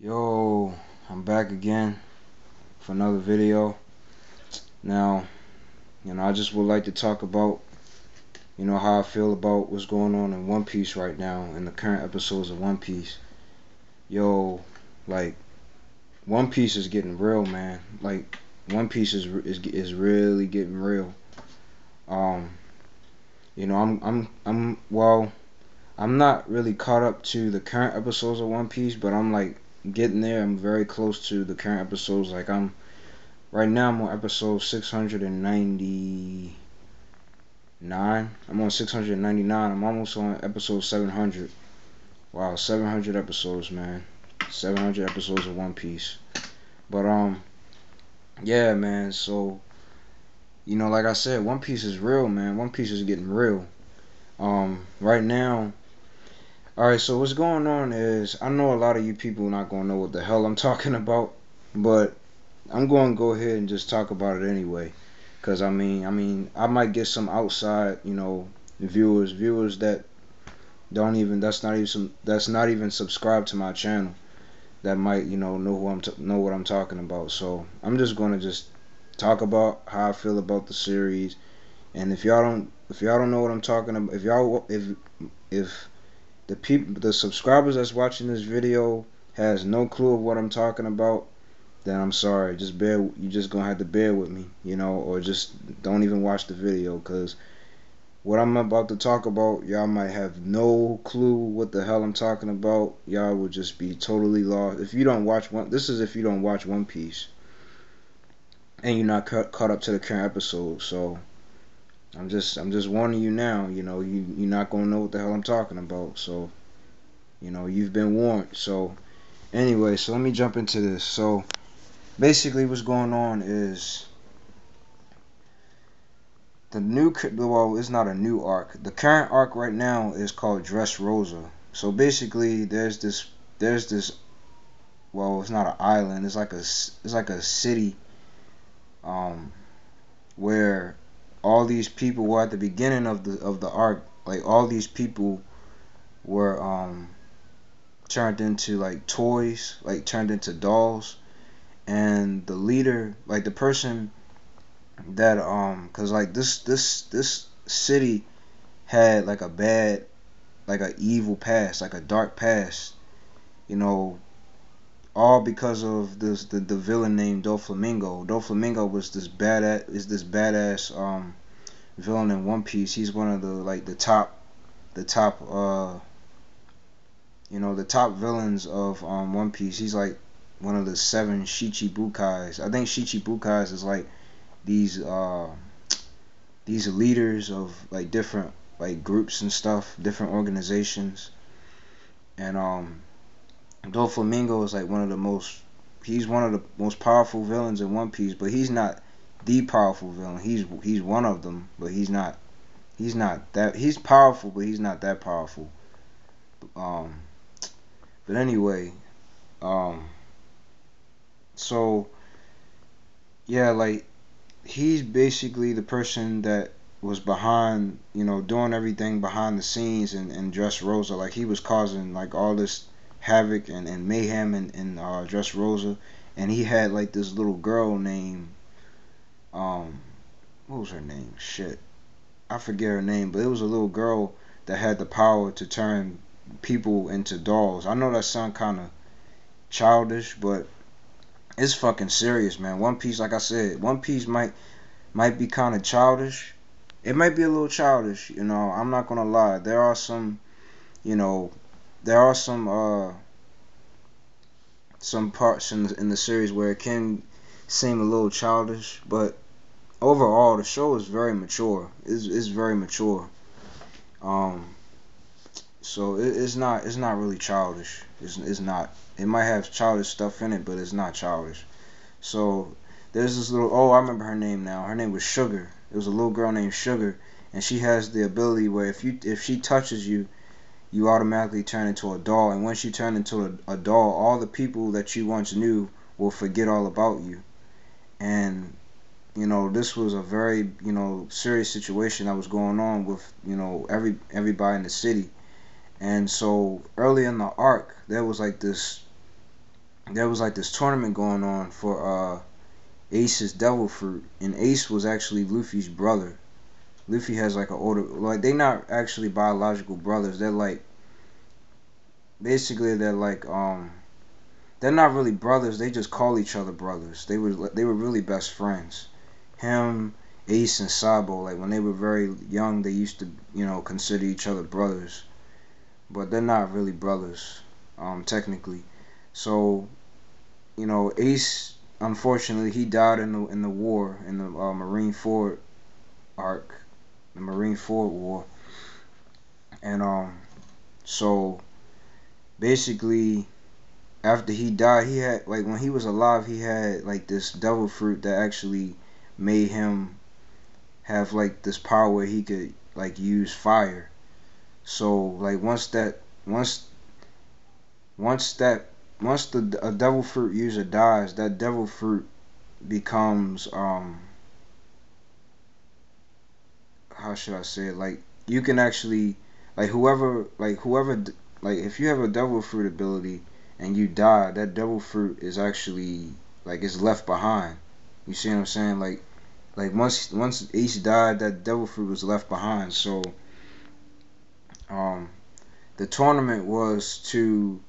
Yo, I'm back again for another video. Now, I just would like to talk about, how I feel about what's going on in One Piece right now in the current episodes of One Piece. Yo, like One Piece is getting real, man. Like One Piece is really getting real. Um, I'm not really caught up to the current episodes of One Piece, but I'm like getting there. I'm very close to the current episodes. Right now I'm on episode 699. I'm on 699. I'm almost on episode 700. Wow, 700 episodes, man. 700 episodes of One Piece. But yeah, man. So like I said, One Piece is real, man. One Piece is getting real. Right now. All right. So what's going on is I know a lot of you people not gonna know what the hell I'm talking about, but I'm going to go ahead and just talk about it anyway. Cause I might get some outside, viewers that don't even that's not even subscribed to my channel that might, know what I'm talking about. So I'm just gonna just talk about how I feel about the series. And if y'all don't know what I'm talking about, if the subscribers that's watching this video has no clue of what I'm talking about, then I'm sorry. You just gonna have to bear with me, or just don't even watch the video, cause what I'm about to talk about, y'all might have no clue what the hell I'm talking about. Y'all will just be totally lost if you don't watch one. This is if you don't watch One Piece and you're not caught up to the current episode. So I'm just warning you now. You're not gonna know what the hell I'm talking about. So you've been warned. So anyway, so let me jump into this. So basically what's going on is well, it's not a new arc. The current arc right now is called Dressrosa. So basically there's this well, it's not an island. It's like a city um where all these people were at the beginning of the arc. Like all these people were turned into like toys, like turned into dolls, and the leader, like the person that cuz like this city had like a bad, like a evil past, like a dark past, you know all because of the villain named Doflamingo. Doflamingo is this badass villain in One Piece. He's one of the top villains of One Piece. He's like one of the seven Shichibukais. I think Shichibukais is like these these leaders of like different like groups and stuff, different organizations. And Doflamingo is like he's one of the most powerful villains in One Piece, but he's not the powerful villain. He's one of them, but he's powerful, but he's not that powerful. Um, but anyway, um, so yeah, like he's basically the person that was behind, doing everything behind the scenes in Dressrosa. Like he was causing like all this havoc and mayhem in Dressrosa, and he had like this little girl named um what was her name? Shit, I forget her name, but it was a little girl that had the power to turn people into dolls. I know that sounds kind of childish, but it's fucking serious, man. One Piece, like I said, One Piece might be kind of childish. It might be a little childish, I'm not gonna lie. You know, there are some parts in the series where it can seem a little childish, but overall the show is very mature. It's very mature. Um, so it's not really childish. It's not. It might have childish stuff in it, but it's not childish. So there's this little. Oh, I remember her name now. Her name was Sugar. It was a little girl named Sugar, and she has the ability where if she touches you, you automatically turn into a doll. And once you turn into a doll, all the people that you once knew will forget all about you. And this was a very serious situation that was going on with everybody in the city. And so early in the arc, there was like this there was like this tournament going on for Ace's Devil Fruit, and Ace was actually Luffy's brother. Luffy has like an older, like they not actually biological brothers. They're like basically they're not really brothers. They just call each other brothers. They were really best friends. Him, Ace, and Sabo. Like when they were very young, they used to consider each other brothers, but they're not really brothers, technically. So Ace, unfortunately, he died in the war in the Marineford arc, the Marineford War, and so basically after he died, he had like when he was alive, he had like this devil fruit that actually made him have like this power where he could like use fire. So like once that once the a devil fruit user dies, that devil fruit becomes how should I say it? Like you can actually whoever like if you have a devil fruit ability and you die, that devil fruit is actually like it's left behind. You see what I'm saying? Like once Ace died, that devil fruit was left behind. So um the tournament was to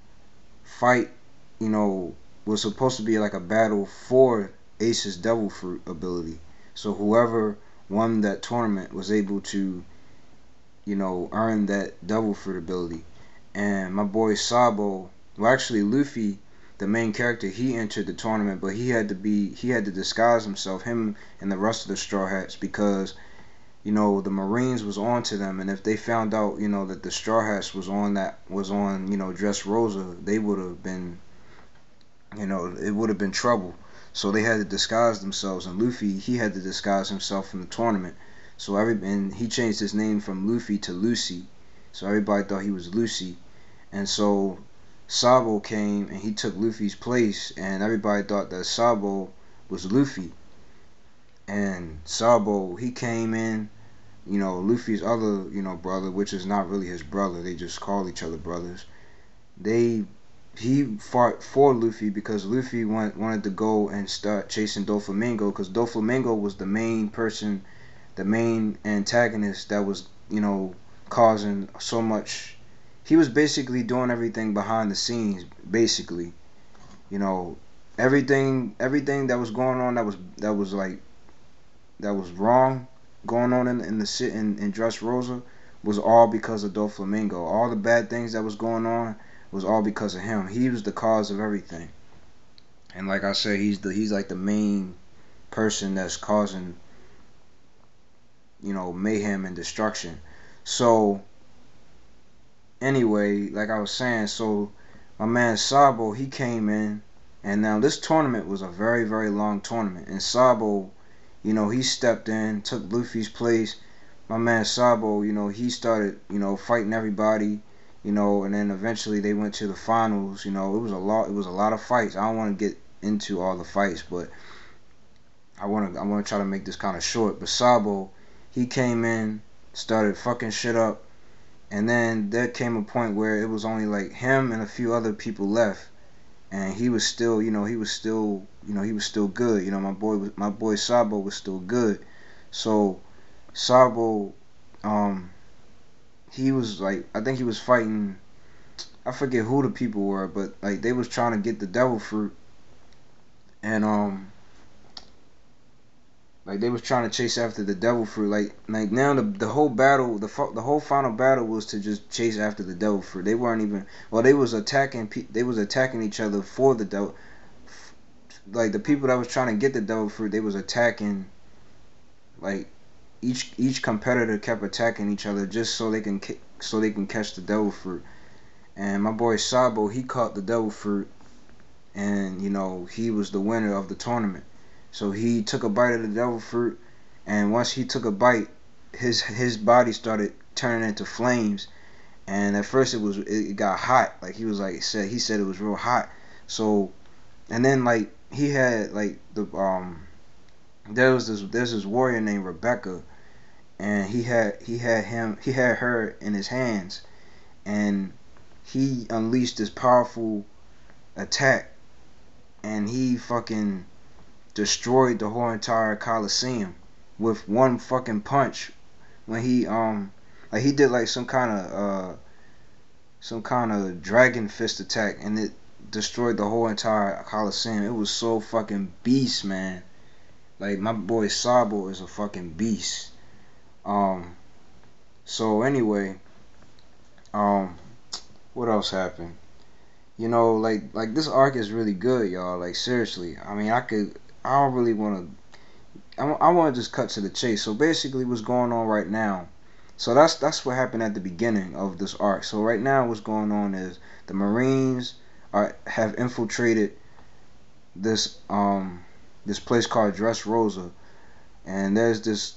fight, you know, was supposed to be like a battle for Ace's devil fruit ability. So whoever won that tournament was able to, earn that devil fruit ability. And my boy Sabo, well actually Luffy, the main character, he entered the tournament, but he had to disguise himself, him and the rest of the Straw Hats, because the Marines was on to them, and if they found out, that the Straw Hats was on, Dressrosa, they would have been, it would have been trouble. So they had to disguise themselves, and Luffy, he had to disguise himself in the tournament. So and he changed his name from Luffy to Lucy. So everybody thought he was Lucy, and so Sabo came and he took Luffy's place, and everybody thought that Sabo was Luffy. And Sabo, he came in, Luffy's other, brother, which is not really his brother. They just call each other brothers. They He fought for Luffy because Luffy wanted to go and start chasing Doflamingo, because Doflamingo was the main person, the main antagonist that was, causing so much. He was basically doing everything behind the scenes, basically. You know, everything that was going on that was wrong going on in the city in Dressrosa was all because of Doflamingo. All the bad things that was going on was all because of him. He was the cause of everything. And like I said, he's like the main person that's causing, mayhem and destruction. So anyway, like I was saying, so my man Sabo, he came in, and now this tournament was a very, very long tournament, and Sabo, he stepped in, took Luffy's place. My man Sabo, he started, fighting everybody, and then eventually they went to the finals. It was a lot of fights. I don't want to get into all the fights, but I want to try to make this kind of short. But Sabo, he came in, started fucking shit up, and then there came a point where it was only like him and a few other people left, and he was still, he was still good. My boy Sabo was still good. So Sabo, um, he was like, I think he was fighting. I forget who the people were, but like they was trying to get the devil fruit, and like they was trying to chase after the devil fruit. Like now the whole battle, the whole final battle was to just chase after the devil fruit. They weren't even, well, they was attacking each other for the devil. Like the people that was trying to get the devil fruit, they was attacking, like each competitor kept attacking each other just so they can catch the devil fruit. And my boy Sabo, he caught the devil fruit, and he was the winner of the tournament. So he took a bite of the devil fruit, and once he took a bite, his body started turning into flames. And at first it got hot, like he said it was real hot. So and then like he had like there's this warrior named Rebecca, and he had her in his hands, and he unleashed this powerful attack, and he fucking destroyed the whole entire Coliseum with one fucking punch. When he like he did like some kind of dragon fist attack, and it destroyed the whole entire Coliseum. It was so fucking beast, man. Like, my boy Sabo is a fucking beast. Um, so anyway, um, what else happened? You know, like this arc is really good, y'all. Like, seriously. I mean, I don't really want to. I want to just cut to the chase. So basically, what's going on right now? So that's what happened at the beginning of this arc. So right now, what's going on is the Marines have infiltrated this this place called Dressrosa, and there's this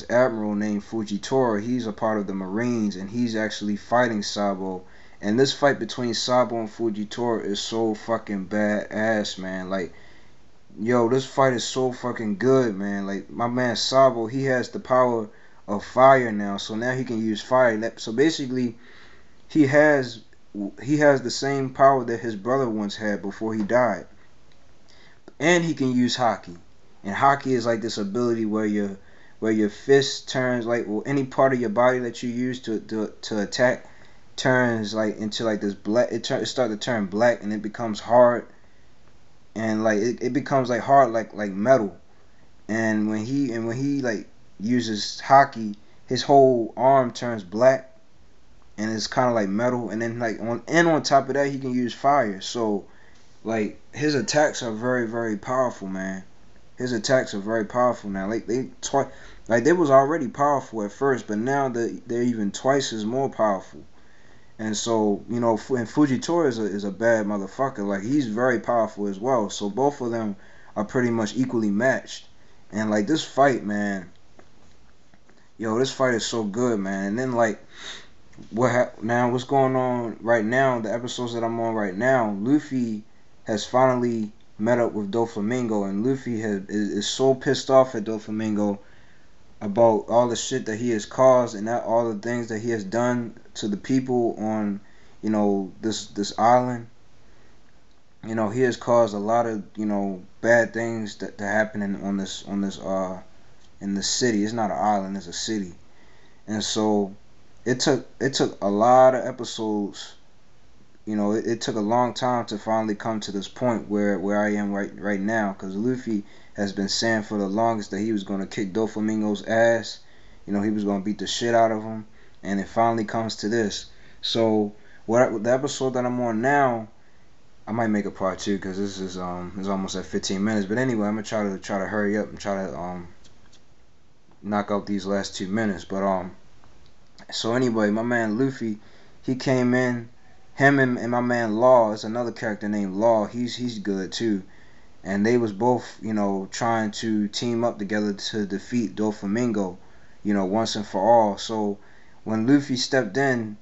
admiral named Fujitora. He's a part of the Marines, and he's actually fighting Sabo. And this fight between Sabo and Fujitora is so fucking badass, man. Like, yo, this fight is so fucking good, man. Like, my man Sabo, he has the power of fire now, so now he can use fire. So basically, he has he has the same power that his brother once had before he died, and he can use Haki. And Haki is like this ability where your fist turns, like, well, any part of your body that you use to attack turns like into like this black. It starts to turn black, and it becomes hard, and like it becomes like hard like metal. And when he like uses Haki, his whole arm turns black, and it's kind of like metal. And then like on top of that, he can use fire. So like his attacks are very, very powerful, man. His attacks are very powerful now. Like like they was already powerful at first, but now they're even twice as more powerful. And so, you know, and Fujitora is a bad motherfucker. Like, he's very powerful as well. So both of them are pretty much equally matched. And like this fight, man, yo, this fight is so good, man. And then like now what's going on right now? The episodes that I'm on right now, Luffy has finally met up with Doflamingo, and Luffy is so pissed off at Doflamingo about all the shit that he has caused, and that all the things that he has done to the people on, you know, this island. You know, he has caused a lot of, you know, bad things that happen in this city. It's not an island, it's a city. And so it took a lot of episodes. You know, it took a long time to finally come to this point where I am right now, because Luffy has been saying for the longest that he was going to kick Doflamingo's ass. You know, he was going to beat the shit out of him, and it finally comes to this. So the episode that I'm on now, I might make a part two, because this is almost at 15 minutes. But anyway, I'm gonna try to hurry up and try to knock out these last 2 minutes. But so anyway, my man Luffy, he came in. Him and my man Law is another character named Law. He's good too, and they was both, you know, trying to team up together to defeat Doflamingo, you know, once and for all. So when Luffy stepped in,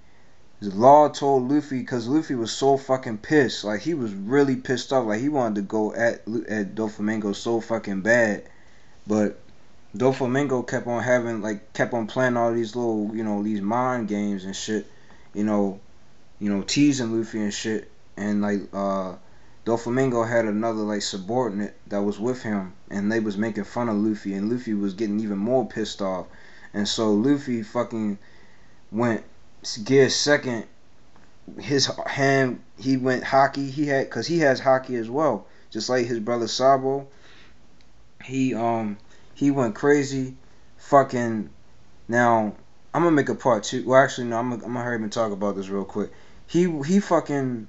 Law told Luffy, because Luffy was so fucking pissed, like he was really pissed off, like he wanted to go at Doflamingo so fucking bad, but Doflamingo kept on playing all these little, you know, these mind games and shit, you know, teasing Luffy and shit. And like Doflamingo had another like subordinate that was with him, and they was making fun of Luffy, and Luffy was getting even more pissed off. And so Luffy fucking went gear second. His hand, he went Haki. Cause he has Haki as well, just like his brother Sabo. He went crazy, fucking. Now I'm gonna make a part two. Well, actually, no, I'm gonna hurry up and talk about this real quick. He fucking,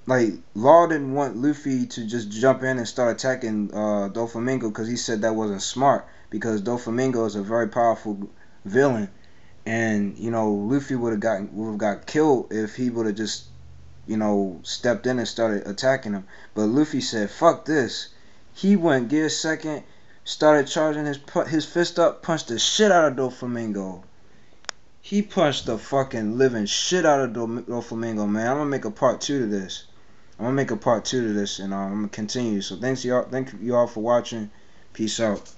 like, Law didn't want Luffy to just jump in and start attacking Doflamingo, because he said that wasn't smart, because Doflamingo is a very powerful villain, and you know Luffy would have got killed if he would have just, you know, stepped in and started attacking him. But Luffy said, "Fuck this." He went gear second, started charging his fist up, punched the shit out of Doflamingo. He punched the fucking living shit out of Doflamingo, man. I'm gonna make a part two to this. And I'm gonna continue. So thank you all for watching. Peace out.